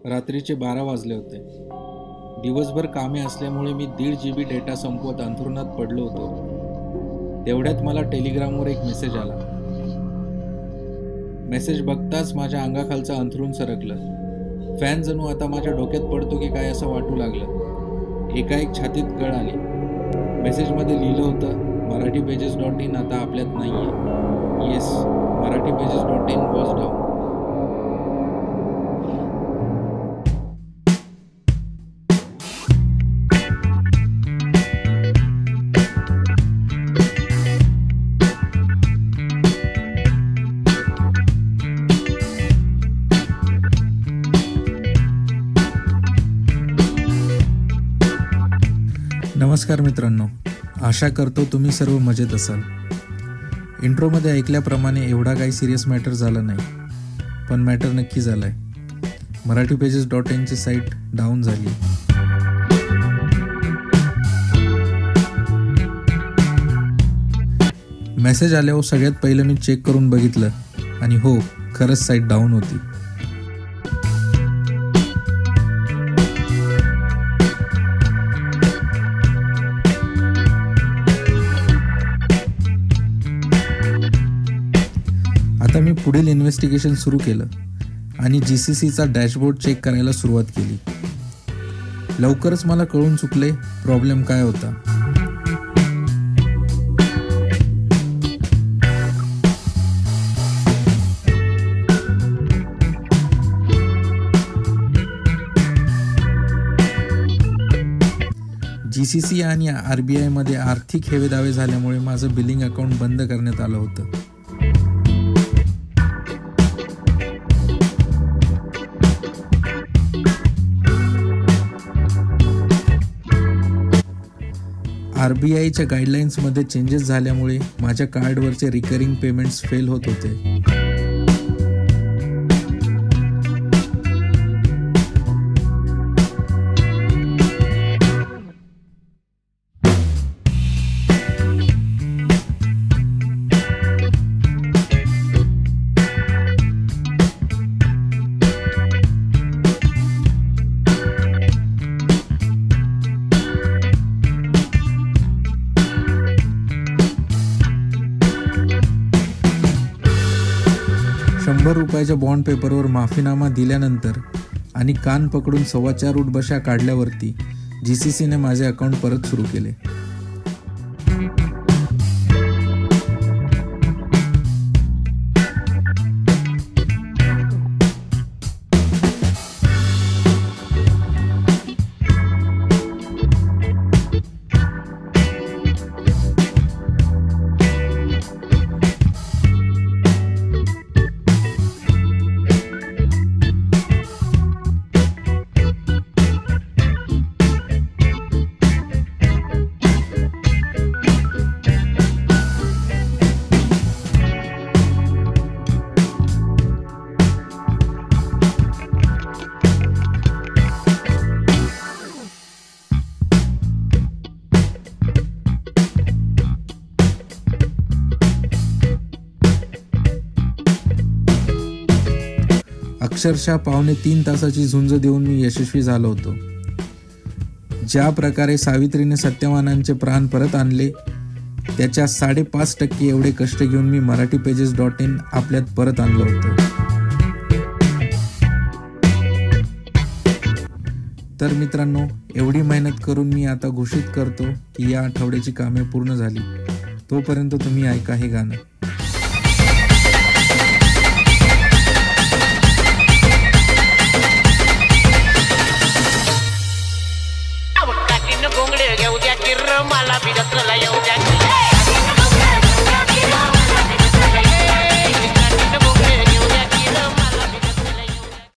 रात्रीचे 12 वाजले होते. दिवसभर कामे असल्यामुळे मी 1.5 GB डेटा संपवत अंथरुणात पडलो होतो. तेवढ्यात मला टेलिग्रामवर एक मेसेज आला. मेसेज बघताच माझ्या अंगाखालचं अंथरूण सरकलं. फॅन जणू आता माझ्या डोक्यात पडतो की काय असं वाटू लागलं. एकाएक छातीत कळ आली. मेसेजमध्ये लिहिलं होतं, marathi-pages.in आता आपल्यात नाहीये. Yes, marathi-pages.in was down. नमस्कार मित्रांनो, आशा करतो तुम्ही सर्व मजेत असाल. इंट्रोमध्ये ऐकल्याप्रमाणे एवढा काही सिरियस मॅटर झाला नाही, पण मॅटर नक्की झाला आहे. marathi-pages.in ची साईट डाऊन झाली. मेसेज आल्यावर सगळ्यात पहिलं मी चेक करून बघितलं आणि हो, खरंच साईट डाऊन होती. आता मी पुढील इन्व्हेस्टिगेशन सुरू केलं आणि GCCचा डॅशबोर्ड चेक करायला सुरुवात केली. लवकरच मला कळून चुकले प्रॉब्लेम काय होता. GCC आणि RBI मध्ये आर्थिक हेवेदावे झाल्यामुळे माझं बिलिंग अकाउंट बंद करण्यात आलं होतं. RBIच्या गाईडलाईन्समध्ये चेंजेस झाल्यामुळे माझ्या कार्डवरचे रिकरिंग पेमेंट्स फेल होत होते. ₹100 बॉन्ड पेपरवर माफीनामा दिल्यानंतर आणि कान पकडून 4.25 उठबशा काढल्यावरती GCCने माझे अकाउंट परत सुरू केले. अक्षरशः 2.25 तासाची झुंज देऊन मी यशस्वी झालो होतो. ज्या प्रकारे सावित्रीने सत्यवानांचे प्राण परत आणले, त्याच्या 5.5% एवढे कष्ट घेऊन मी marathi-pages.in आपल्यात परत आणलं होतं. तर मित्रांनो, एवढी मेहनत करून मी आता घोषित करतो की या आठवड्याची कामे पूर्ण झाली. तोपर्यंत तुम्ही ऐका हे गाणं.